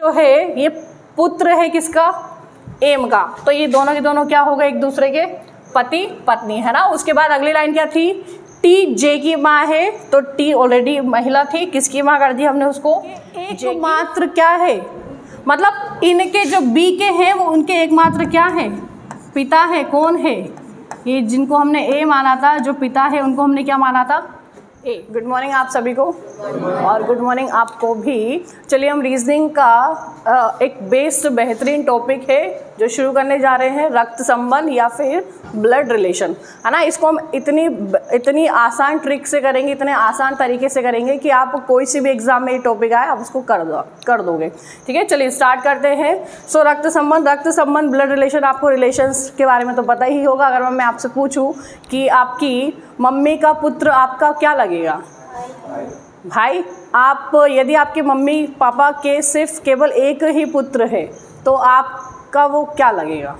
जो है ये पुत्र है किसका, एम का, तो ये दोनों के दोनों क्या हो गए, एक दूसरे के पति पत्नी, है ना। उसके बाद अगली लाइन क्या थी, टी जे की माँ है, तो टी ऑलरेडी महिला थी, किसकी माँ कर दी हमने उसको, एकमात्र क्या है, मतलब इनके जो बी के हैं वो उनके एकमात्र क्या है, पिता है। कौन है ये, जिनको हमने ए माना था, जो पिता है उनको हमने क्या माना था, ए। गुड मॉर्निंग आप सभी को, और गुड मॉर्निंग आपको भी। चलिए हम रीजनिंग का एक बेस्ड बेहतरीन टॉपिक है जो शुरू करने जा रहे हैं, रक्त संबंध या फिर ब्लड रिलेशन, है ना। इसको हम इतनी आसान ट्रिक से करेंगे, इतने आसान तरीके से करेंगे कि आप कोई सी भी एग्जाम में ये टॉपिक आए आप उसको कर दोगे, ठीक है। चलिए स्टार्ट करते हैं। सो रक्त संबंध ब्लड रिलेशन, आपको रिलेशंस के बारे में तो पता ही होगा। अगर मैं आपसे पूछूं कि आपकी मम्मी का पुत्र आपका क्या लगेगा, भाई। आप यदि आपके मम्मी पापा के सिर्फ केवल एक ही पुत्र है तो आपका वो क्या लगेगा,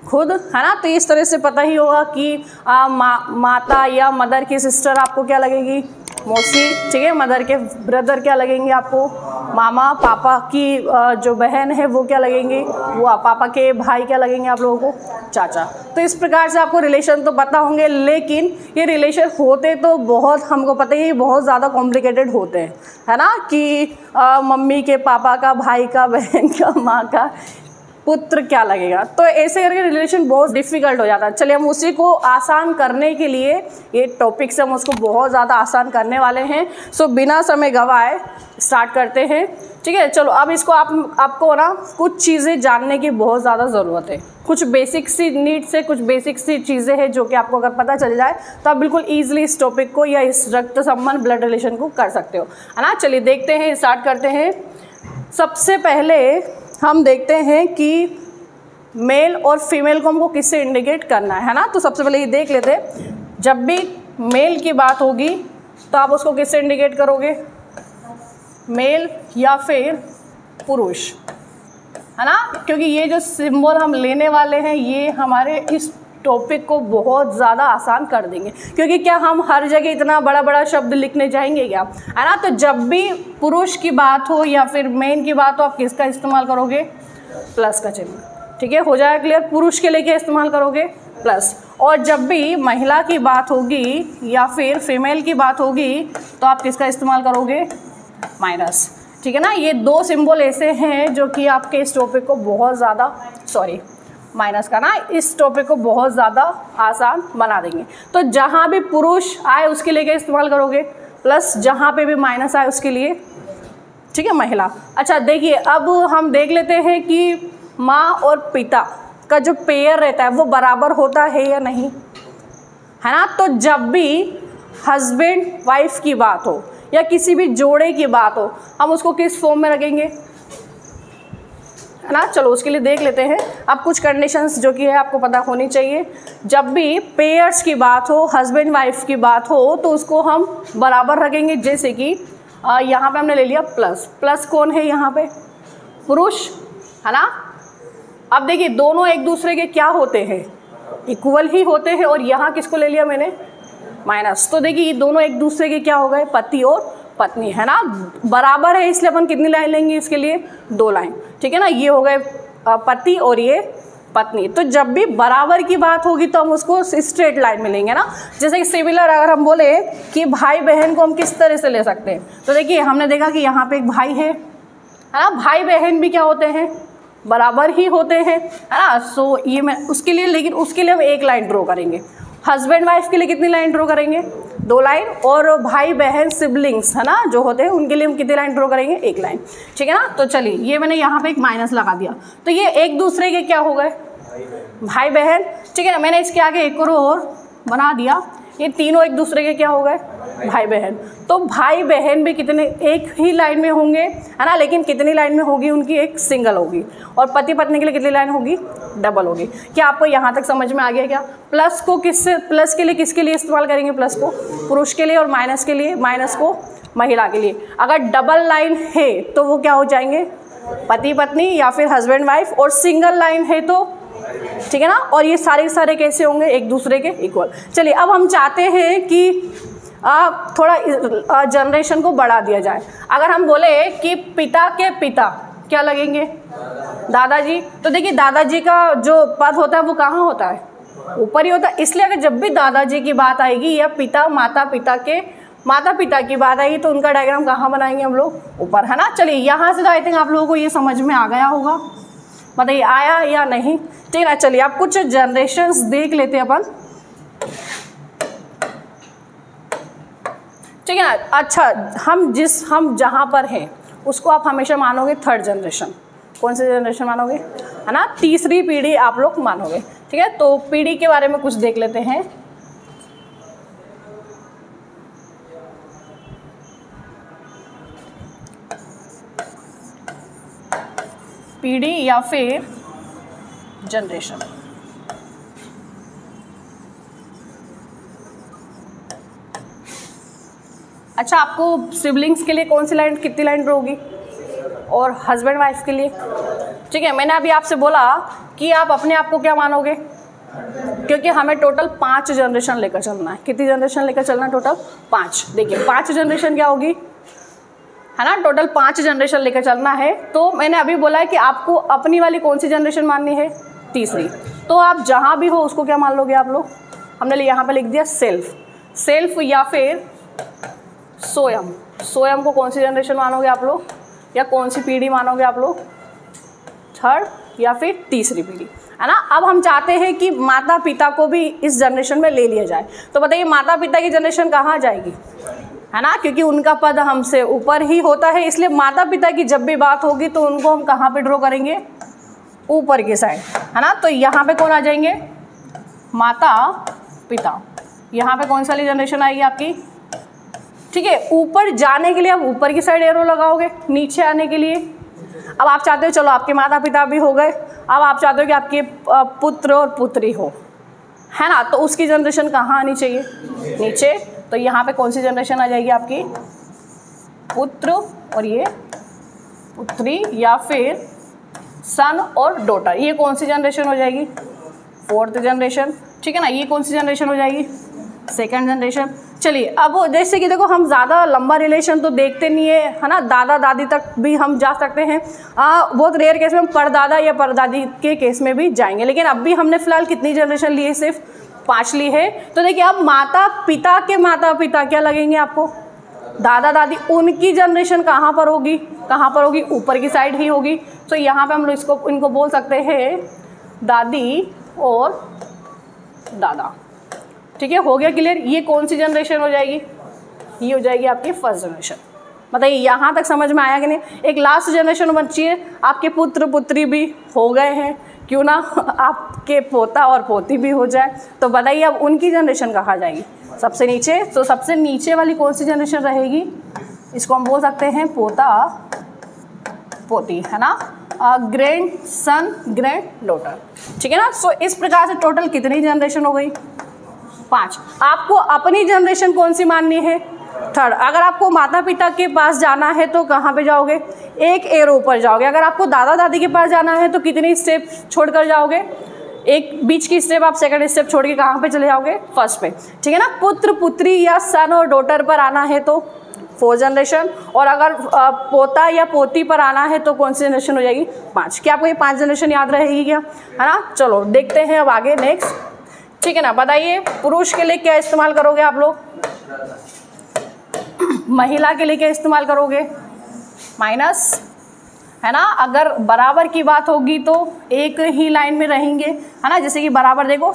खुद, है ना। तो इस तरह से पता ही होगा कि माता या मदर की सिस्टर आपको क्या लगेगी, मौसी, ठीक है। मदर के ब्रदर क्या लगेंगे आपको, मामा। पापा की जो बहन है वो क्या लगेंगे, वो। पापा के भाई क्या लगेंगे आप लोगों को, चाचा। तो इस प्रकार से आपको रिलेशन तो पता होंगे, लेकिन ये रिलेशन होते तो बहुत, हमको पता ही, बहुत ज़्यादा कॉम्प्लिकेटेड होते हैं, है ना। कि मम्मी के पापा का, भाई का, बहन का, माँ का पुत्र क्या लगेगा, तो ऐसे करके रिलेशन बहुत डिफ़िकल्ट हो जाता है। चलिए हम उसी को आसान करने के लिए, ये टॉपिक से हम उसको बहुत ज़्यादा आसान करने वाले हैं। सो बिना समय गंवाए स्टार्ट करते हैं, ठीक है। चलो अब इसको आपको ना कुछ चीज़ें जानने की बहुत ज़्यादा ज़रूरत है, कुछ बेसिक सी नीड से, कुछ बेसिक सी चीज़ें हैं जो कि आपको अगर पता चल जाए तो आप बिल्कुल ईजिली इस टॉपिक को या इस रक्त संबंध ब्लड रिलेशन को कर सकते हो, है ना। चलिए देखते हैं, स्टार्ट करते हैं। सबसे पहले हम देखते हैं कि मेल और फीमेल को हमको किससे इंडिकेट करना है ना। तो सबसे पहले ये देख लेते हैं, जब भी मेल की बात होगी तो आप उसको किससे इंडिकेट करोगे, मेल या फिर पुरुष, है ना। क्योंकि ये जो सिंबल हम लेने वाले हैं ये हमारे इस टॉपिक को बहुत ज़्यादा आसान कर देंगे, क्योंकि क्या हम हर जगह इतना बड़ा बड़ा शब्द लिखने जाएंगे क्या, है ना। तो जब भी पुरुष की बात हो या फिर मेन की बात हो, आप किसका इस्तेमाल करोगे, प्लस का चिन्ह, ठीक है। हो जाएगा क्लियर। पुरुष के लिए क्या इस्तेमाल करोगे, प्लस। और जब भी महिला की बात होगी या फिर फीमेल की बात होगी तो आप किसका इस्तेमाल करोगे, माइनस, ठीक है ना। ये दो सिंबल ऐसे हैं जो कि आपके इस टॉपिक को बहुत ज़्यादा, माइनस का ना, इस टॉपिक को बहुत ज़्यादा आसान बना देंगे। तो जहाँ भी पुरुष आए उसके लिए क्या इस्तेमाल करोगे, प्लस। जहाँ पे भी माइनस आए उसके लिए, ठीक है, महिला। अच्छा देखिए, अब हम देख लेते हैं कि माँ और पिता का जो पेयर रहता है वो बराबर होता है या नहीं, है ना। तो जब भी हस्बैंड वाइफ की बात हो या किसी भी जोड़े की बात हो, हम उसको किस फॉर्म में रखेंगे, है ना। चलो उसके लिए देख लेते हैं। अब कुछ कंडीशंस जो कि है आपको पता होनी चाहिए। जब भी पेयर्स की बात हो, हस्बैंड वाइफ की बात हो, तो उसको हम बराबर रखेंगे। जैसे कि यहाँ पे हमने ले लिया प्लस। प्लस कौन है यहाँ पे, पुरुष, है ना। अब देखिए दोनों एक दूसरे के क्या होते हैं, इक्वल ही होते हैं। और यहाँ किसको ले लिया मैंने, माइनस। तो देखिए ये दोनों एक दूसरे के क्या हो गए, पति और पत्नी, है ना। बराबर है इसलिए अपन कितनी लाइन लेंगे इसके लिए, 2 लाइन, ठीक है ना। ये हो गए पति और ये पत्नी। तो जब भी बराबर की बात होगी तो हम उसको स्ट्रेट लाइन में लेंगे ना। जैसे कि सिमिलर अगर हम बोले कि भाई बहन को हम किस तरह से ले सकते हैं, तो देखिए हमने देखा कि यहाँ पे एक भाई है ना। भाई बहन भी क्या होते हैं, बराबर ही होते हैं, है ना। सो ये मैं उसके लिए, लेकिन उसके लिए हम एक लाइन ड्रॉ करेंगे। हस्बैंड वाइफ के लिए कितनी लाइन ड्रॉ करेंगे, 2 लाइन। और भाई बहन सिबलिंग्स, है ना, जो होते हैं उनके लिए हम कितनी लाइन ड्रॉ करेंगे, 1 लाइन, ठीक है ना। तो चलिए ये मैंने यहाँ पे एक माइनस लगा दिया, तो ये एक दूसरे के क्या हो गए, भाई बहन, ठीक है ना। मैंने इसके आगे एक और बना दिया, ये तीनों एक दूसरे के क्या हो गए, भाई बहन। तो भाई बहन भी कितने, एक ही लाइन में होंगे, है ना। लेकिन कितनी लाइन में होगी उनकी, एक सिंगल होगी। और पति पत्नी के लिए कितनी लाइन होगी, डबल होगी। क्या आपको यहाँ तक समझ में आ गया क्या। प्लस को किससे, प्लस के लिए किसके लिए इस्तेमाल करेंगे, प्लस को पुरुष के लिए, और माइनस के लिए, माइनस को महिला के लिए। अगर डबल लाइन है तो वो क्या हो जाएंगे, पति पत्नी या फिर हस्बैंड वाइफ। और सिंगल लाइन है तो, ठीक है ना। और ये सारे कैसे होंगे, एक दूसरे के इक्वल। चलिए अब हम चाहते हैं कि थोड़ा जनरेशन को बढ़ा दिया जाए। अगर हम बोले कि पिता के पिता क्या लगेंगे? दादाजी। तो देखिए दादाजी का जो पद होता है वो कहाँ होता है? ऊपर ही होता है। इसलिए अगर जब भी दादाजी की बात आएगी या पिता माता पिता की बात आएगी तो उनका डायग्राम कहाँ बनाएंगे हम लोग? ऊपर, है ना। चलिए यहाँ से तो आई थिंक आप लोगों को ये समझ में आ गया होगा, बताइए आया या नहीं? ठीक है ना। चलिए आप कुछ जनरेशन्स देख लेते हैं अपन, ठीक है ना। अच्छा, हम जहाँ पर हैं उसको आप हमेशा मानोगे थर्ड जनरेशन। कौन सी जनरेशन मानोगे? है ना, तीसरी पीढ़ी आप लोग मानोगे, ठीक है। तो पीढ़ी के बारे में कुछ देख लेते हैं। पीढ़ी या फिर जनरेशन। अच्छा, आपको सिबलिंग्स के लिए कौन सी लाइन, कितनी लाइन होगी? और हस्बैंड वाइफ के लिए, ठीक है। मैंने अभी आपसे बोला कि आप अपने आप को क्या मानोगे, क्योंकि हमें टोटल 5 जनरेशन लेकर चलना है। कितनी जनरेशन लेकर चलना है? टोटल 5। देखिए 5 जनरेशन क्या होगी, है ना, टोटल 5 जनरेशन लेकर चलना है। तो मैंने अभी बोला है कि आपको अपनी वाली कौन सी जनरेशन माननी है? तीसरी। तो आप जहाँ भी हो उसको क्या मान लोगे आप लोग? हमने यहाँ पे लिख दिया सेल्फ या फिर सोयम को कौन सी जनरेशन मानोगे आप लोग, या कौन सी पीढ़ी मानोगे आप लोग? थर्ड या फिर तीसरी पीढ़ी, है ना। अब हम चाहते हैं कि माता पिता को भी इस जनरेशन में ले लिया जाए। तो बताइए माता पिता की जनरेशन कहाँ जाएगी, है ना, क्योंकि उनका पद हमसे ऊपर ही होता है। इसलिए माता पिता की जब भी बात होगी तो उनको हम कहाँ पे ड्रॉ करेंगे? ऊपर की साइड, है ना। तो यहाँ पे कौन आ जाएंगे? माता पिता। यहाँ पे कौन सी वाली जनरेशन आएगी आपकी? ठीक है, ऊपर जाने के लिए आप ऊपर की साइड एरो लगाओगे, नीचे आने के लिए अब आप चाहते हो चलो आपके माता पिता भी हो गए, अब आप चाहते हो कि आपके पुत्र और पुत्री हो, है ना। तो उसकी जनरेशन कहाँ आनी चाहिए? नीचे। तो यहाँ पे कौन सी जनरेशन आ जाएगी आपकी? पुत्र और ये पुत्री, या फिर सन और डॉटर। ये कौन सी जनरेशन हो जाएगी? 4th जनरेशन, ठीक है ना। ये कौन सी जनरेशन हो जाएगी? 2nd generation. चलिए अब जैसे कि देखो हम ज़्यादा लंबा रिलेशन तो देखते नहीं है ना, दादा दादी तक भी हम जा सकते हैं। बहुत रेयर केस में हम परदादा या परदादी के केस में भी जाएंगे। लेकिन अब भी हमने फिलहाल कितनी जनरेशन ली है? सिर्फ 5 ली है। तो देखिए अब माता पिता क्या लगेंगे आपको? दादा दादी। उनकी जनरेशन कहाँ पर होगी? ऊपर की साइड ही होगी। तो यहाँ पे हम लोग इनको बोल सकते हैं दादी और दादा, ठीक है। हो गया क्लियर? ये कौन सी जनरेशन हो जाएगी? ये हो जाएगी आपकी 1st जनरेशन। बताइए यहाँ तक समझ में आया कि नहीं? एक लास्ट जनरेशन बची है, आपके पुत्र पुत्री भी हो गए हैं, क्यों ना आपके पोता और पोती भी हो जाए। तो बताइए अब उनकी जनरेशन कहाँ जाएगी? सबसे नीचे। तो सबसे नीचे वाली कौन सी जनरेशन रहेगी? इसको हम बोल सकते हैं पोता पोती, है ना, ग्रैंड सन ग्रैंड डॉटर, ठीक है ना। सो इस प्रकार से टोटल कितनी जनरेशन हो गई? 5। आपको अपनी जनरेशन कौन सी माननी है? 3rd। अगर आपको माता पिता के पास जाना है तो कहाँ पे जाओगे? एक एरो ऊपर जाओगे। अगर आपको दादा दादी के पास जाना है तो कितनी स्टेप छोड़कर जाओगे? एक बीच की स्टेप आप 2nd स्टेप छोड़ के कहाँ पे चले जाओगे? 1st पे, ठीक है ना। पुत्र पुत्री या सन और डॉटर पर आना है तो 4th जनरेशन, और अगर पोता या पोती पर आना है तो कौन सी जनरेशन हो जाएगी? 5। क्या आपको ये 5 जनरेशन याद रहेगी क्या, है ना? चलो देखते हैं अब आगे नेक्स्ट, ठीक है ना। बताइए पुरुष के लिए क्या इस्तेमाल करोगे आप लोग? महिला के लिए क्या इस्तेमाल करोगे? माइनस, है ना। अगर बराबर की बात होगी तो एक ही लाइन में रहेंगे, है ना। जैसे कि बराबर देखो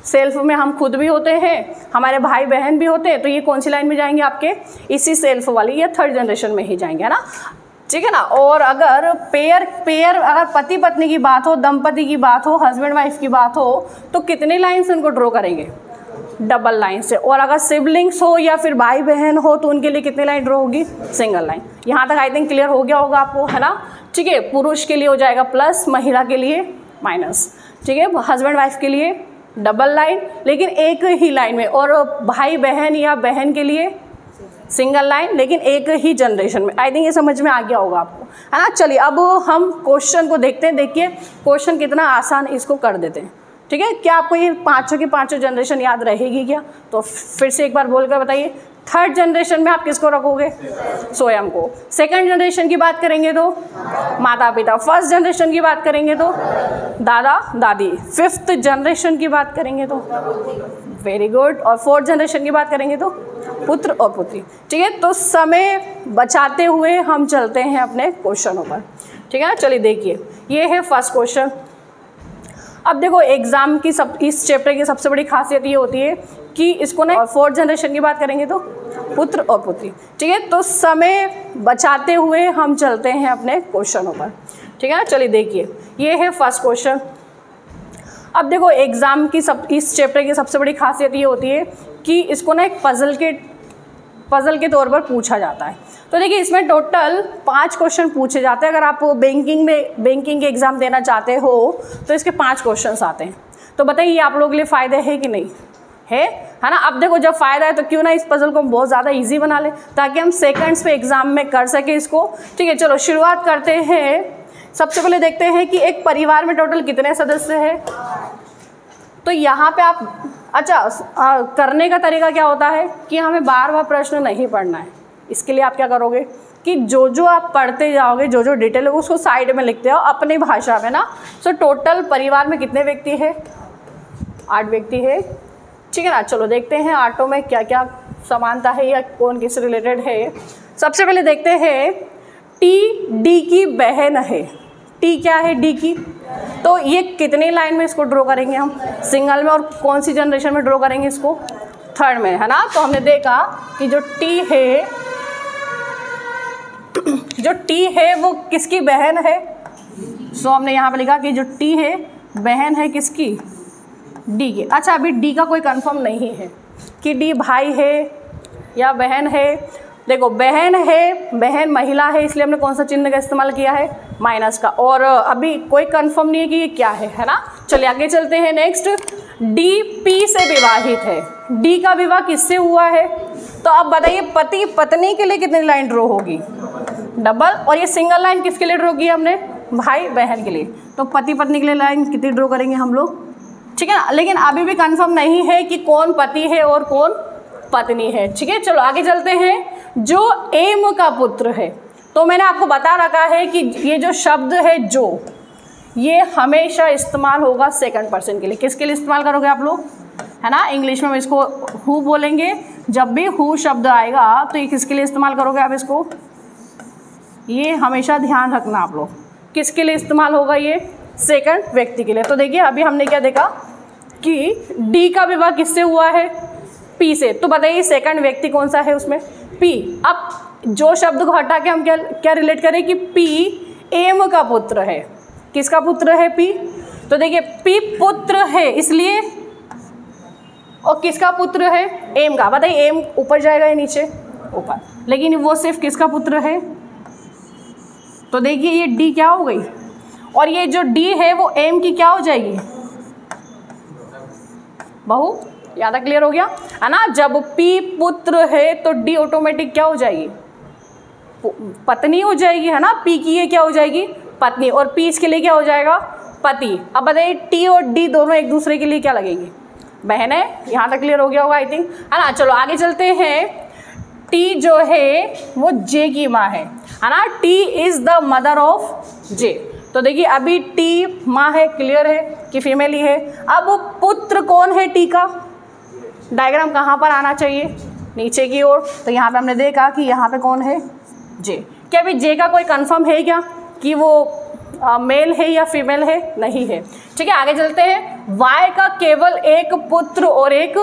सेल्फ में हम खुद भी होते हैं, हमारे भाई बहन भी होते हैं, तो ये कौन सी लाइन में जाएंगे आपके? इसी सेल्फ वाली या 3rd जनरेशन में ही जाएंगे, है ना, ठीक है ना। और अगर पेयर अगर पति पत्नी की बात हो, दंपति की बात हो, हस्बैंड वाइफ की बात हो, तो कितने लाइन से उनको ड्रॉ करेंगे? डबल लाइन से। और अगर सिबलिंग्स हो या फिर भाई बहन हो तो उनके लिए कितनी लाइन ड्रॉ होगी? Single line. यहाँ तक आई थिंक क्लियर हो गया होगा आपको, है ना, ठीक है। पुरुष के लिए हो जाएगा प्लस, महिला के लिए माइनस, ठीक है। हस्बैंड वाइफ के लिए डबल लाइन लेकिन एक ही लाइन में, और भाई बहन या बहन के लिए सिंगल लाइन लेकिन एक ही जनरेशन में। आई थिंक ये समझ में आ गया होगा आपको, है ना। चलिए अब हम क्वेश्चन को देखते हैं। देखिए क्वेश्चन कितना आसान इसको कर देते हैं, ठीक है। क्या आपको ये 5 की 5 जनरेशन याद रहेगी क्या? तो फिर से एक बार बोलकर बताइए। थर्ड जनरेशन में आप किसको रखोगे? स्वयं को। सेकंड जनरेशन की बात करेंगे तो माता पिता। फर्स्ट जनरेशन की बात करेंगे तो दादा दादी। फिफ्थ जनरेशन की बात करेंगे तो वेरी गुड। और फोर्थ जनरेशन की बात करेंगे तो पुत्र और पुत्री। ठीक है, तो समय बचाते हुए हम चलते हैं अपने क्वेश्चनों पर। ठीक है ना, चलिए देखिए, ये है फर्स्ट क्वेश्चन। अब देखो एग्जाम की इस चैप्टर की सबसे बड़ी खासियत ये होती है कि इसको ना, और फोर्थ जनरेशन की बात करेंगे तो पुत्र और पुत्री। ठीक है, तो समय बचाते हुए हम चलते हैं अपने क्वेश्चनों पर। ठीक है ना, चलिए देखिए, ये है फर्स्ट क्वेश्चन। अब देखो एग्जाम की इस चैप्टर की सबसे बड़ी खासियत ये होती है कि इसको ना एक पजल के तौर पर पूछा जाता है। तो देखिए इसमें टोटल 5 क्वेश्चन पूछे जाते हैं। अगर आप बैंकिंग के एग्ज़ाम देना चाहते हो तो इसके 5 क्वेश्चंस आते हैं। तो बताइए आप लोगों के लिए फ़ायदा है कि नहीं है ना? अब देखो जब फ़ायदा है तो क्यों ना इस पजल को हम बहुत ज़्यादा ईजी बना लें ताकि हम सेकंड्स पे एग्ज़ाम में कर सकें इसको। ठीक है, चलो शुरुआत करते हैं। सबसे पहले देखते हैं कि एक परिवार में टोटल कितने सदस्य हैं। तो यहाँ पे आप करने का तरीका क्या होता है कि हमें बार बार प्रश्न नहीं पढ़ना है। इसके लिए आप क्या करोगे कि जो आप पढ़ते जाओगे, जो डिटेल है उसको साइड में लिखते हो अपनी भाषा में ना। सो टोटल परिवार में कितने व्यक्ति है? 8 व्यक्ति है। ठीक है ना, चलो देखते हैं आठों में क्या क्या समानता है या कौन किस रिलेटेड है। सबसे पहले देखते हैं, टी डी की बहन है। टी क्या है? डी की। तो ये कितनी लाइन में इसको ड्रॉ करेंगे हम? सिंगल में। और कौन सी जनरेशन में ड्रॉ करेंगे इसको? थर्ड में, है ना। तो हमने देखा कि जो टी है वो किसकी बहन है? सो हमने यहाँ पे लिखा कि जो टी है बहन है किसकी? डी की। अच्छा, अभी डी का कोई कंफर्म नहीं है कि डी भाई है या बहन है। देखो बहन है, बहन महिला है, इसलिए हमने कौन सा चिन्ह का इस्तेमाल किया है? माइनस का। और अभी कोई कंफर्म नहीं है कि ये क्या है ना। चलिए आगे चलते हैं। नेक्स्ट, डी पी से विवाहित है। डी का विवाह किससे हुआ है? तो अब बताइए पति पत्नी के लिए कितनी लाइन ड्रॉ होगी? डबल। और ये सिंगल लाइन किसके लिए ड्रॉ की हमने? भाई बहन के लिए। तो पति पत्नी के लिए लाइन कितनी ड्रॉ करेंगे हम लोग? ठीक है ना, लेकिन अभी भी कंफर्म नहीं है कि कौन पति है और कौन पत्नी है। ठीक है, चलो आगे चलते हैं। जो एम का पुत्र है, तो मैंने आपको बता रखा है कि ये जो शब्द है जो, ये हमेशा इस्तेमाल होगा सेकंड पर्सन के लिए। किसके लिए इस्तेमाल करोगे आप लोग? है ना, इंग्लिश में हम इसको हु बोलेंगे। जब भी हु शब्द आएगा तो ये किसके लिए इस्तेमाल करोगे आप इसको? ये हमेशा ध्यान रखना आप लोग, किसके लिए इस्तेमाल होगा? ये सेकंड व्यक्ति के लिए। तो देखिए अभी हमने क्या देखा कि डी का विवाह किससे हुआ है? पी से। तो बताइए सेकंड व्यक्ति कौन सा है उसमें? पी। अब जो शब्द को हटा के हम क्या रिलेट करें कि पी एम का पुत्र है। किसका पुत्र है? पी। तो देखिए पी पुत्र है इसलिए, और किसका पुत्र है? एम का। बताइए एम ऊपर जाएगा या नीचे? ऊपर। लेकिन वो सिर्फ किसका पुत्र है? तो देखिए ये डी क्या हो गई, और ये जो डी है वो एम की क्या हो जाएगी? बहू। ज़्यादा क्लियर हो गया है ना। जब पी पुत्र है तो डी ऑटोमेटिक क्या हो जाएगी? पत्नी हो जाएगी, है ना। पी की ये क्या हो जाएगी? पत्नी। और पी इसके लिए क्या हो जाएगा? पति। अब बताइए टी और डी दोनों एक दूसरे के लिए क्या लगेंगे? बहन है। यहाँ तक क्लियर हो गया होगा आई थिंक, है ना। चलो आगे चलते हैं। टी जो है वो जे की माँ है ना। T is the mother of J. तो देखिए अभी टी माँ है, क्लियर है कि फीमेल ही है। अब पुत्र कौन है टी का? डायग्राम कहाँ पर आना चाहिए? नीचे की ओर। तो यहाँ पे हमने देखा कि यहाँ पे कौन है? जे। क्या अभी जे का कोई कंफर्म है क्या कि वो मेल है या फीमेल है? नहीं है। ठीक है, आगे चलते हैं। वाई का केवल एक पुत्र और एक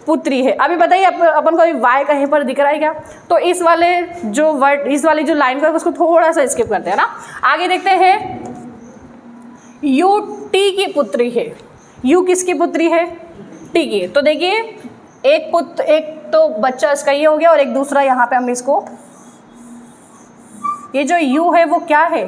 पुत्री है। अभी बताइए अपन को अभी वाई कहीं पर दिख रहा है क्या? तो इस वाले जो लाइन का उसको थोड़ा सा स्किप करते हैं ना। आगे देखते हैं। यू टी की पुत्री है। यू किसकी पुत्री है? टी की। तो देखिए एक तो बच्चा इसका ये हो गया, और एक दूसरा यहाँ पे हम इसको, ये जो यू है वो क्या है?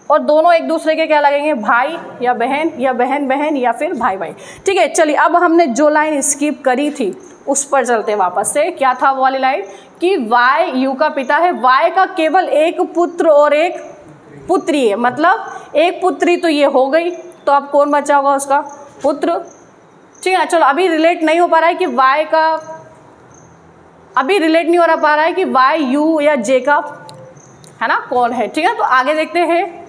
और दोनों एक दूसरे के क्या लगेंगे? भाई या बहन, या बहन बहन, या फिर भाई भाई। ठीक है, चलिए अब हमने जो लाइन स्किप करी थी उस पर चलते वापस से। क्या था वो वाली लाइन कि वाई यू का पिता है, वाई का केवल एक पुत्र और एक पुत्री है। मतलब एक पुत्री तो ये हो गई, तो अब कौन बचा होगा उसका? पुत्र। ठीक है, चलो अभी रिलेट नहीं हो पा रहा है कि वाई का अभी रिलेट नहीं हो पा रहा है कि वाई यू या जे का है ना कौन है, ठीक है। तो आगे देखते हैं,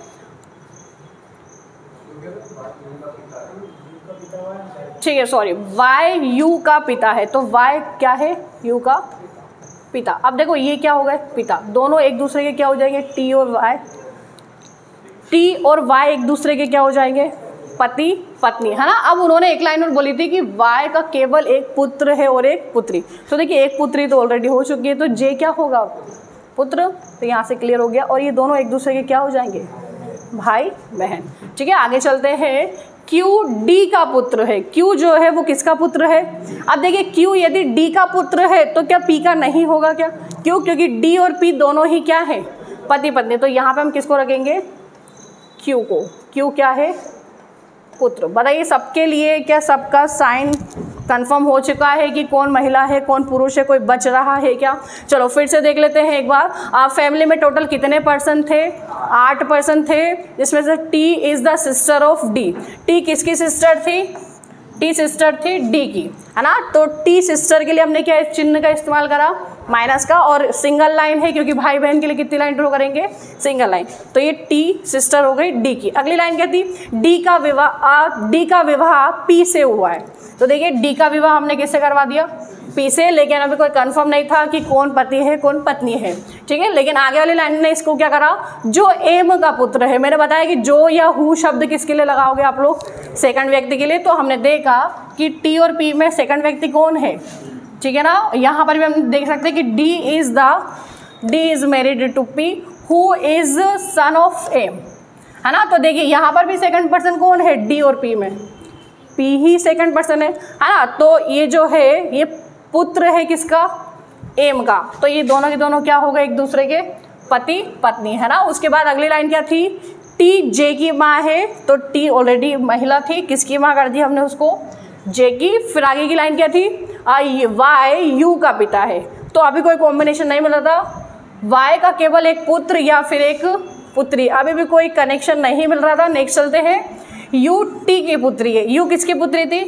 ठीक है, सॉरी, वाई यू का पिता है, तो वाई क्या है, यू का पिता। अब देखो ये क्या हो गए, पिता, दोनों एक दूसरे के क्या हो जाएंगे, टी और वाई, टी और वाई एक दूसरे के क्या हो जाएंगे, पति पत्नी, है ना। अब उन्होंने एक लाइन और बोली थी कि वाई का केवल एक पुत्र है और एक पुत्री, तो देखिए एक पुत्री तो ऑलरेडी हो चुकी है, तो जे क्या होगा, पुत्र, तो यहाँ से क्लियर हो गया। और ये दोनों एक दूसरे के क्या हो जाएंगे, भाई बहन, ठीक है। आगे चलते हैं, क्यू डी का पुत्र है, क्यू जो है वो किसका पुत्र है। अब देखिए क्यू यदि डी का पुत्र है तो क्या पी का नहीं होगा क्या, क्यों, क्योंकि डी और पी दोनों ही क्या है, पति पत्नी, तो यहाँ पे हम किसको रखेंगे, क्यू को, क्यू क्या है, पुत्र। बताइए सबके लिए क्या सबका साइन कंफर्म हो चुका है कि कौन महिला है कौन पुरुष है, कोई बच रहा है क्या। चलो फिर से देख लेते हैं एक बार। आप फैमिली में टोटल कितने पर्सन थे, 8 पर्सन थे, जिसमें से T is the sister of D. T किसकी सिस्टर थी, टी सिस्टर थी डी की, है ना। तो टी सिस्टर के लिए हमने क्या चिन्ह का इस्तेमाल करा, माइनस का, और सिंगल लाइन है क्योंकि भाई बहन के लिए कितनी लाइन ड्रॉ करेंगे, सिंगल लाइन। तो ये टी सिस्टर हो गई डी की। अगली लाइन क्या थी, डी का विवाह पी से हुआ है, तो देखिए डी का विवाह हमने किससे करवा दिया, पी से, लेकिन अभी कोई कंफर्म नहीं था कि कौन पति है कौन पत्नी है, ठीक है। लेकिन आगे वाली लाइन ने इसको क्या करा, जो एम का पुत्र है, मैंने बताया कि जो या हु शब्द किसके लिए लगाओगे आप लोग, सेकंड व्यक्ति के लिए, तो हमने देखा कि टी और पी में सेकंड व्यक्ति कौन है, ठीक है ना। यहाँ पर भी हम देख सकते हैं कि D is married to P who is son of M, है ना। तो देखिए यहाँ पर भी सेकंड पर्सन कौन है, डी और पी में पी ही सेकंड पर्सन है ना। तो ये जो है ये पुत्र है किसका, एम का, तो ये दोनों के दोनों क्या हो गए, एक दूसरे के पति पत्नी, है ना। उसके बाद अगली लाइन क्या थी, टी जे की माँ है, तो टी ऑलरेडी महिला थी, किसकी माँ कर दी हमने उसको, जे की। फिर आगे की लाइन क्या थी, वाई यू का पिता है, तो अभी कोई कॉम्बिनेशन नहीं मिला था, वाई का केवल एक पुत्र या फिर एक पुत्री, अभी भी कोई कनेक्शन नहीं मिल रहा था। नेक्स्ट चलते हैं, यू टी की पुत्री है, यू किसकी पुत्री थी,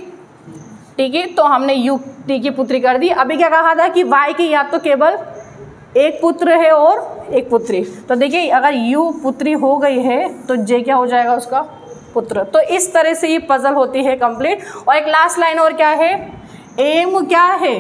टी की, तो हमने यू टी की पुत्री कर दी। अभी क्या कहा था कि वाई की या तो केवल एक पुत्र है और एक पुत्री, तो देखिए अगर यू पुत्री हो गई है तो जे क्या हो जाएगा, उसका पुत्र। तो इस तरह से ये पजल होती है कंप्लीट। और एक लास्ट लाइन और क्या है, एम क्या है,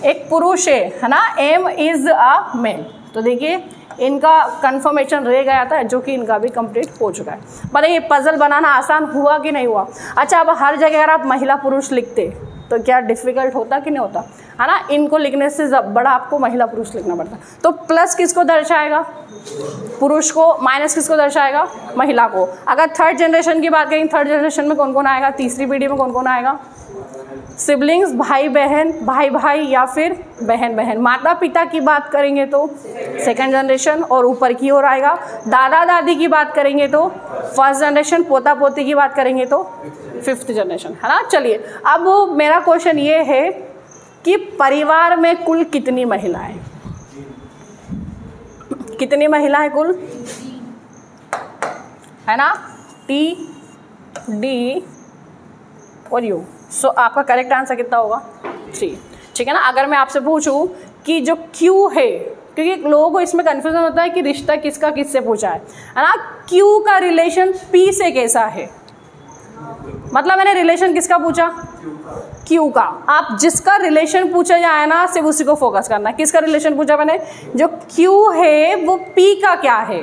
एक पुरुष है ना, एम इज अ मेल, तो देखिए इनका कंफर्मेशन रह गया था जो कि इनका भी कंप्लीट हो चुका है। बताइए पजल बनाना आसान हुआ कि नहीं हुआ। अच्छा, अब हर जगह अगर आप महिला पुरुष लिखते तो क्या डिफ़िकल्ट होता कि नहीं होता, है ना। इनको लिखने से बड़ा आपको महिला पुरुष लिखना पड़ता। तो प्लस किसको दर्शाएगा, पुरुष को, माइनस किसको दर्शाएगा, महिला को। अगर थर्ड जनरेशन की बात करें, थर्ड जनरेशन में कौन कौन आएगा, तीसरी पीढ़ी में कौन कौन आएगा, सिबलिंग्स, भाई बहन, भाई भाई या फिर बहन बहन। माता पिता की बात करेंगे तो सेकंड जनरेशन और ऊपर की ओर आएगा। दादा दादी की बात करेंगे तो फर्स्ट जनरेशन, पोता पोती की बात करेंगे तो फिफ्थ जनरेशन, है ना। चलिए अब मेरा क्वेश्चन ये है कि परिवार में कुल कितनी महिलाएं, कितनी महिलाएं कुल, है ना, टी डी और यू। सो आपका करेक्ट आंसर कितना होगा, 3, ठीक है ना। अगर मैं आपसे पूछूं कि जो क्यू है, क्योंकि लोगों को इसमें कन्फ्यूजन होता है कि रिश्ता किसका किससे पूछा है ना। क्यू का रिलेशन पी से कैसा है, मतलब मैंने रिलेशन किसका पूछा, क्यू का। आप जिसका रिलेशन पूछा जाए ना सिर्फ उसी को फोकस करना। किसका रिलेशन पूछा मैंने, जो क्यू है वो पी का क्या है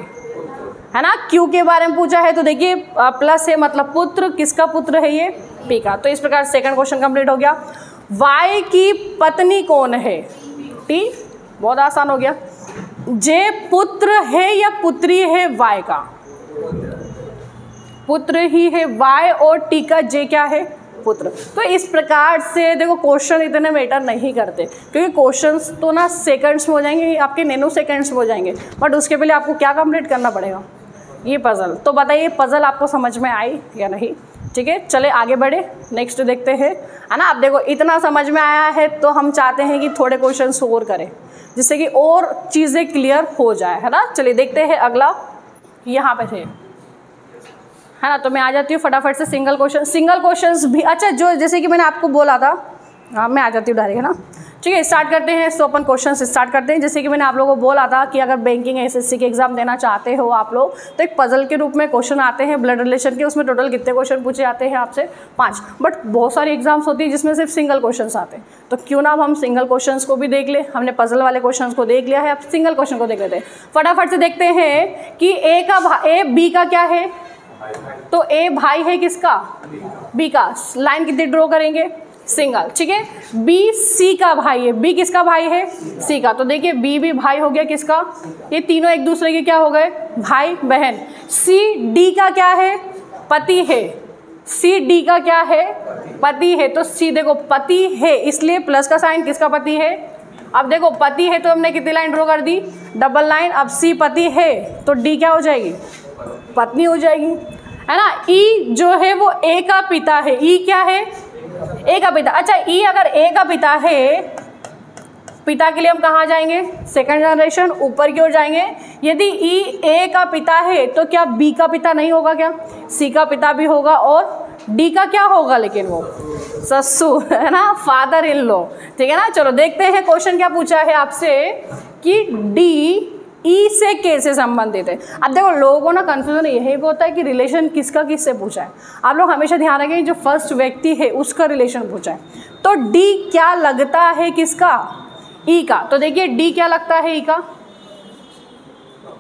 ना। क्यू के बारे में पूछा है तो देखिए प्लस है मतलब पुत्र, किसका पुत्र है ये, पी का। तो इस प्रकार सेकंड क्वेश्चन कंप्लीट हो गया। वाई की पत्नी कौन है, टी, बहुत आसान हो गया। जे पुत्र है या पुत्री है, वाई का पुत्र ही है, वाई और टी का जे क्या है, पुत्र। तो इस प्रकार से देखो क्वेश्चन इतने मैटर नहीं करते, क्योंकि क्वेश्चंस तो ना सेकंड्स में हो जाएंगे, आपके नैनो सेकंड्स में हो जाएंगे, बट उसके पहले आपको क्या कंप्लीट करना पड़ेगा, ये पजल। तो बताइए पजल आपको समझ में आई या नहीं, ठीक है। चले आगे बढ़े, नेक्स्ट देखते हैं, है ना। अब देखो इतना समझ में आया है तो हम चाहते हैं कि थोड़े क्वेश्चंस और करें जिससे कि और चीज़ें क्लियर हो जाए, है ना। चलिए देखते हैं अगला, यहाँ पे थे, है ना। तो मैं आ जाती हूँ फटाफट से सिंगल क्वेश्चंस भी। अच्छा, जो जैसे कि मैंने आपको बोला था, हाँ मैं आ जाती हूँ डायरेक्ट, है ना। ठीक है, स्टार्ट करते हैं। सो अपन क्वेश्चन से स्टार्ट करते हैं। जैसे कि मैंने आप लोगों को बोला था कि अगर बैंकिंग एसएससी के एग्जाम देना चाहते हो आप लोग, तो एक पजल के रूप में क्वेश्चन आते हैं ब्लड रिलेशन के। उसमें टोटल कितने क्वेश्चन पूछे जाते हैं आपसे? 5। बट बहुत सारी एग्जाम्स होती है जिसमें सिर्फ सिंगल क्वेश्चन आते हैं, तो क्यों ना हम सिंगल क्वेश्चन को भी देख ले। हमने पजल वाले क्वेश्चन को देख लिया है, अब सिंगल क्वेश्चन को देख लेते हैं। फटाफट से देखते हैं कि ए बी का क्या है। तो ए भाई है किसका? बी का। लाइन कितनी ड्रॉ करेंगे? सिंगल। ठीक है, बी सी का भाई है। बी किसका भाई है? सी का। तो देखिए बी भी भाई हो गया किसका? ये तीनों एक दूसरे के क्या हो गए? भाई बहन। सी डी का क्या है? पति है। सी डी का क्या है? पति है। तो सी देखो पति है, इसलिए प्लस का साइन किसका पति है? अब देखो पति है तो हमने कितनी लाइन ड्रॉ कर दी? Double line. अब सी पति है तो डी क्या हो जाएगी? पत्नी हो जाएगी, है ना। ई जो है वो ए का पिता है। ई क्या है? ए का पिता। अच्छा, ई अगर ए का पिता है, पिता के लिए हम कहाँ जाएंगे? सेकंड जनरेशन, ऊपर की ओर जाएंगे। यदि ई ए का पिता है तो क्या बी का पिता नहीं होगा? क्या सी का पिता भी होगा और डी का क्या होगा? लेकिन वो ससुर, है ना, फादर इन लॉ। ठीक है ना। चलो देखते हैं क्वेश्चन क्या पूछा है आपसे कि डी ई से कैसे संबंधित है। अब देखो लोगों को ना कन्फ्यूजन यही होता है कि रिलेशन किसका किससे पूछा है। आप लोग हमेशा ध्यान रखें जो फर्स्ट व्यक्ति है उसका रिलेशन पूछा है। तो डी क्या लगता है किसका? ई का। तो देखिए डी क्या लगता है ई का?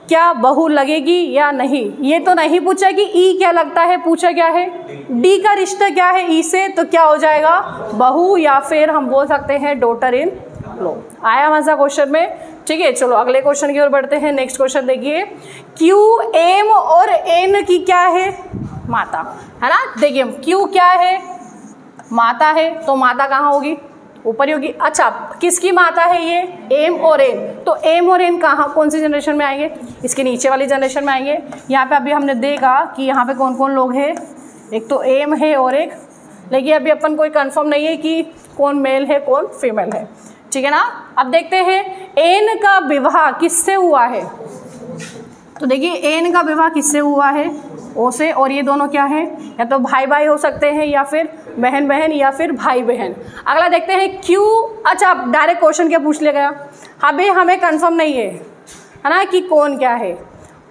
क्या बहू लगेगी या नहीं? ये तो नहीं पूछा कि ई क्या लगता है, पूछा क्या है? डी का रिश्ता क्या है ई से, तो क्या हो जाएगा? बहू, या फिर हम बोल सकते हैं डॉटर इन लॉ। आया मजा क्वेश्चन में? ठीक है, चलो अगले क्वेश्चन की ओर बढ़ते हैं। नेक्स्ट क्वेश्चन देखिए, क्यू एम और एन की क्या है? माता, है ना। देखिए क्यू क्या है? माता है। तो माता कहाँ होगी? ऊपर ही होगी। अच्छा, किसकी माता है ये? एम और एन। तो एम और एन कहाँ, कौन सी जनरेशन में आएंगे? इसके नीचे वाली जनरेशन में आएंगे। यहाँ पे अभी हमने देखा कि यहाँ पे कौन कौन लोग हैं। एक तो एम है और एक, लेकिन अभी अपन कोई कंफर्म नहीं है कि कौन मेल है कौन फीमेल है। ठीक है ना। अब देखते हैं एन का विवाह किससे हुआ है। तो देखिए एन का विवाह किससे हुआ है? ओ से। और ये दोनों क्या है? या तो भाई भाई हो सकते हैं, या फिर बहन बहन, या फिर भाई बहन। अगला देखते हैं क्यू। अच्छा, डायरेक्ट क्वेश्चन क्या पूछ लिया गया? अभी हमें कंफर्म नहीं है ना कि कौन क्या है।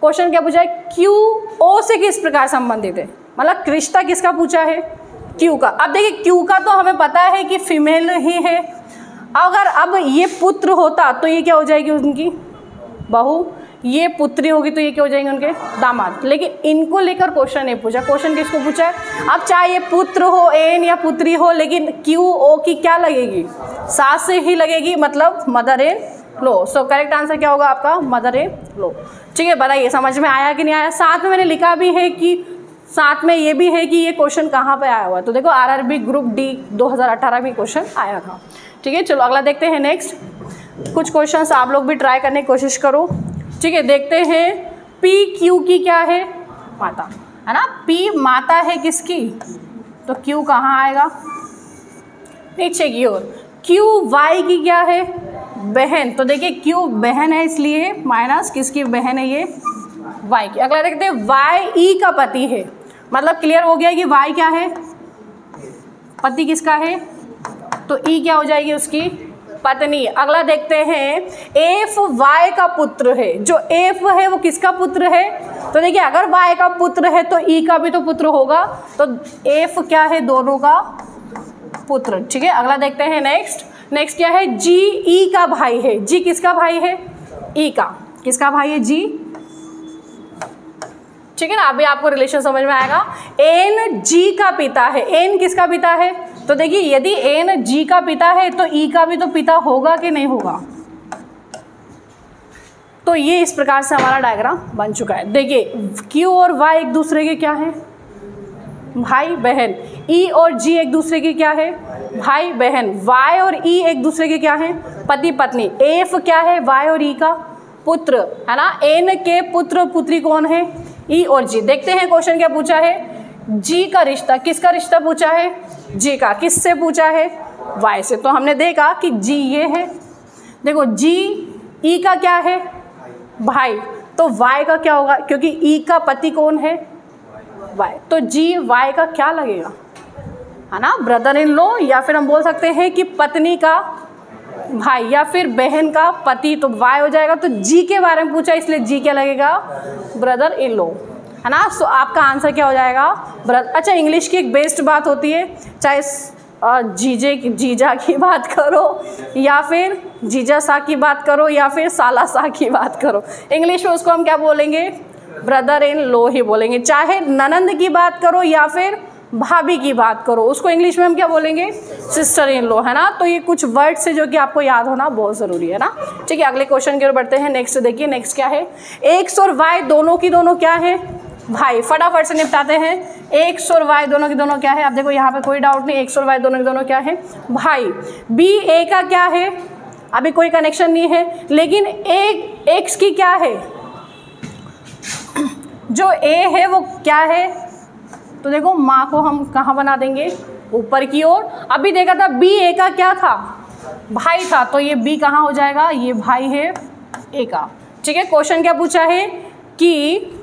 क्वेश्चन क्या पूछा है? क्यू ओ से किस प्रकार संबंधित है, मतलब रिश्ता किसका पूछा है? क्यू का। अब देखिए क्यू का तो हमें पता है कि फीमेल ही है। अगर अब ये पुत्र होता तो ये क्या हो जाएगी? उनकी बहू। ये पुत्री होगी तो ये क्या हो जाएंगे? उनके दामाद। लेकिन इनको लेकर क्वेश्चन नहीं पूछा। क्वेश्चन किसको पूछा है? अब चाहे ये पुत्र हो एन या पुत्री हो, लेकिन क्यू ओ की क्या लगेगी? सास से ही लगेगी, मतलब mother in law. So correct answer क्या होगा आपका? Mother in law. ठीक है, बताइए समझ में आया कि नहीं आया? साथ में मैंने लिखा भी है कि साथ में ये भी है कि ये क्वेश्चन कहाँ पे आया हुआ है। तो देखो आरआरबी ग्रुप डी 2018 में क्वेश्चन आया था। ठीक है, चलो अगला देखते हैं। नेक्स्ट कुछ क्वेश्चंस आप लोग भी ट्राई करने की कोशिश करो। ठीक है, देखते हैं पी क्यू की क्या है? माता, है ना। पी माता है किसकी? तो क्यू कहाँ आएगा? नीचे की ओर। क्यू वाई की क्या है? बहन। तो देखिए क्यू बहन है, इसलिए माइनस किसकी बहन है? ये वाई की। अगला देखते हैं वाई ई का पति है। मतलब क्लियर हो गया कि वाई क्या है? पति किसका है? तो ई क्या हो जाएगी? उसकी पत्नी। अगला देखते हैं एफ वाई का पुत्र है। जो एफ है वो किसका पुत्र है? तो देखिए अगर वाई का पुत्र है तो ई का भी तो पुत्र होगा। तो एफ क्या है? दोनों का पुत्र। ठीक है, अगला देखते हैं। नेक्स्ट क्या है? जी ई का भाई है। जी किसका भाई है? ई का। किसका भाई है? जी। ठीक है ना। अभी आपको रिलेशन समझ में आएगा। एन जी का पिता है। एन किसका पिता है? तो देखिए यदि एन जी का पिता है तो ई का भी तो पिता होगा कि नहीं होगा? तो ये इस प्रकार से हमारा डायग्राम बन चुका है। देखिए क्यू और वाई एक दूसरे के क्या है? भाई बहन। ई और जी एक दूसरे के क्या है? भाई बहन। वाई और ई एक दूसरे के क्या है? पति पत्नी। एफ क्या है? वाई और ई का पुत्र, है ना। एन के पुत्र पुत्री कौन है? ई और जी। देखते हैं क्वेश्चन क्या पूछा है। जी का रिश्ता, किसका रिश्ता पूछा है? जी का। किससे पूछा है? वाई से। तो हमने देखा कि जी ये है। देखो जी ई का क्या है? भाई। तो वाई का क्या होगा? क्योंकि ई का पति कौन है? वाई। तो जी वाई का क्या लगेगा? है ना, ब्रदर इन लॉ, या फिर हम बोल सकते हैं कि पत्नी का भाई, या फिर बहन का पति तो वाई हो जाएगा। तो जी के बारे में पूछा इसलिए जी क्या लगेगा, ब्रदर इन लॉ, है ना। सो आपका आंसर क्या हो जाएगा, ब्रदर। अच्छा, इंग्लिश की एक बेस्ट बात होती है, चाहे जीजा की बात करो या फिर जीजा सा की बात करो या फिर साला सा की बात करो, इंग्लिश में उसको हम क्या बोलेंगे, ब्रदर इन लॉ ही बोलेंगे। चाहे ननंद की बात करो या फिर भाभी की बात करो, उसको इंग्लिश में हम क्या बोलेंगे, सिस्टर इन लॉ, है ना। तो ये कुछ वर्ड से जो कि आपको याद होना बहुत ज़रूरी है ना। ठीक है, अगले क्वेश्चन की ओर बढ़ते हैं। नेक्स्ट देखिए, नेक्स्ट क्या है, एक्स और वाई दोनों की दोनों क्या है भाई, फटाफट से निपटाते हैं। एक्स और वाई दोनों की दोनों क्या है, अब देखो यहाँ पे कोई डाउट नहीं, एक्स और वाई दोनों की दोनों क्या है भाई। बी ए का क्या है, अभी कोई कनेक्शन नहीं है, लेकिन एक एक्स की क्या है, जो ए है वो क्या है, तो देखो माँ को हम कहाँ बना देंगे, ऊपर की ओर। अभी देखा था बी ए का क्या था, भाई था, तो ये बी कहाँ हो जाएगा, ये भाई है ए का। ठीक है, क्वेश्चन क्या पूछा है कि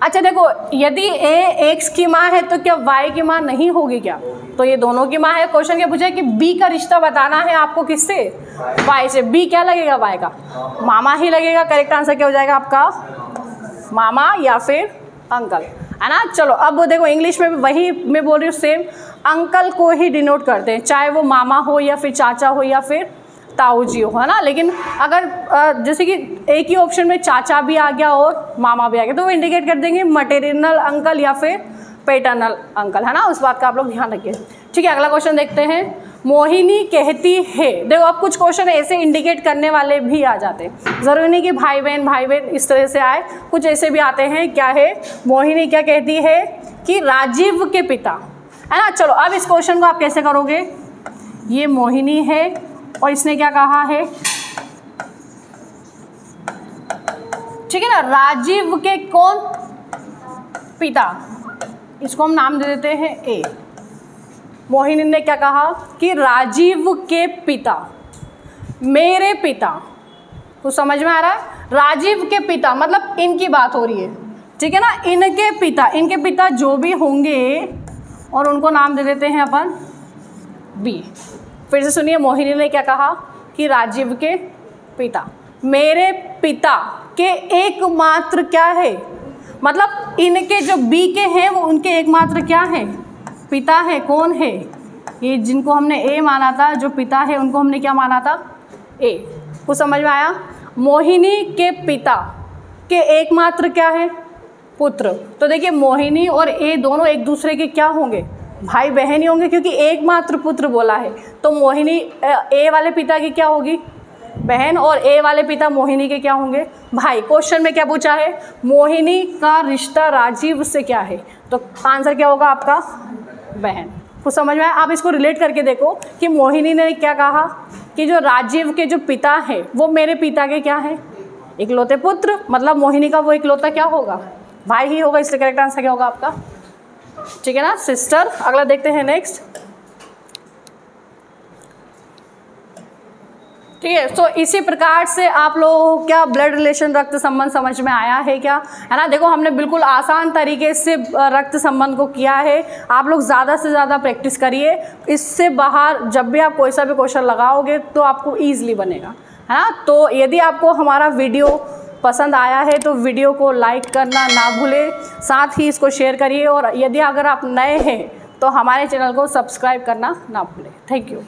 अच्छा देखो, यदि ए एक्स की माँ है तो क्या वाई की माँ नहीं होगी क्या, तो ये दोनों की माँ है। क्वेश्चन क्या पूछा है कि बी का रिश्ता बताना है आपको, किससे, वाई से। बी क्या लगेगा, वाई का मामा ही लगेगा। करेक्ट आंसर क्या हो जाएगा आपका, मामा या फिर अंकल, है ना। चलो अब देखो, इंग्लिश में वही मैं बोल रही हूँ सेम, अंकल को ही डिनोट करते हैं, चाहे वो मामा हो या फिर चाचा हो या फिर ताऊ जी हो, है ना। लेकिन अगर जैसे कि एक ही ऑप्शन में चाचा भी आ गया और मामा भी आ गया तो वो इंडिकेट कर देंगे मटेरिनल अंकल या फिर पेटर्नल अंकल, है ना। उस बात का आप लोग ध्यान रखिए। ठीक है, अगला क्वेश्चन देखते हैं। मोहिनी कहती है, देखो अब कुछ क्वेश्चन ऐसे इंडिकेट करने वाले भी आ जाते हैं, ज़रूरी नहीं कि भाई बहन इस तरह से आए, कुछ ऐसे भी आते हैं। क्या है, मोहिनी क्या कहती है कि राजीव के पिता, है ना। चलो अब इस क्वेश्चन को आप कैसे करोगे, ये मोहिनी है और इसने क्या कहा है, ठीक है ना, राजीव के कौन, पिता, इसको हम नाम दे देते हैं ए। मोहिनी ने क्या कहा कि राजीव के पिता, मेरे पिता, कुछ समझ में आ रहा है, राजीव के पिता मतलब इनकी बात हो रही है, ठीक है ना, इनके पिता जो भी होंगे और उनको नाम दे देते हैं अपन बी। फिर से सुनिए, मोहिनी ने क्या कहा कि राजीव के पिता, मेरे पिता के एकमात्र क्या है, मतलब इनके जो बी के हैं वो उनके एकमात्र क्या है, पिता है। कौन है, ये जिनको हमने ए माना था, जो पिता है उनको हमने क्या माना था, ए। कुछ समझ में आया। मोहिनी के पिता के एकमात्र क्या है, पुत्र। तो देखिए मोहिनी और ए दोनों एक दूसरे के क्या होंगे, भाई बहन ही होंगे, क्योंकि एकमात्र पुत्र बोला है। तो मोहिनी ए वाले पिता की क्या होगी, बहन, और ए वाले पिता मोहिनी के क्या होंगे, भाई। क्वेश्चन में क्या पूछा है, मोहिनी का रिश्ता राजीव से क्या है, तो आंसर क्या होगा आपका, बहन। कुछ समझ में आया। आप इसको रिलेट करके देखो कि मोहिनी ने क्या कहा कि जो राजीव के जो पिता है वो मेरे पिता के क्या है, इकलौते पुत्र, मतलब मोहिनी का वो इकलौता क्या होगा, भाई ही होगा, इसलिए करेक्ट आंसर क्या होगा आपका, ठीक है ना, सिस्टर। अगला देखते हैं नेक्स्ट। ठीक है, तो इसी प्रकार से आप लोगों को क्या ब्लड रिलेशन, रक्त संबंध समझ में आया है क्या, है ना। देखो हमने बिल्कुल आसान तरीके से रक्त संबंध को किया है। आप लोग ज़्यादा से ज़्यादा प्रैक्टिस करिए, इससे बाहर जब भी आप कोई सा भी क्वेश्चन लगाओगे तो आपको ईजिली बनेगा, है ना। तो यदि आपको हमारा वीडियो पसंद आया है तो वीडियो को लाइक करना ना भूलें, साथ ही इसको शेयर करिए, और यदि अगर आप नए हैं तो हमारे चैनल को सब्सक्राइब करना ना भूलें। Thank you.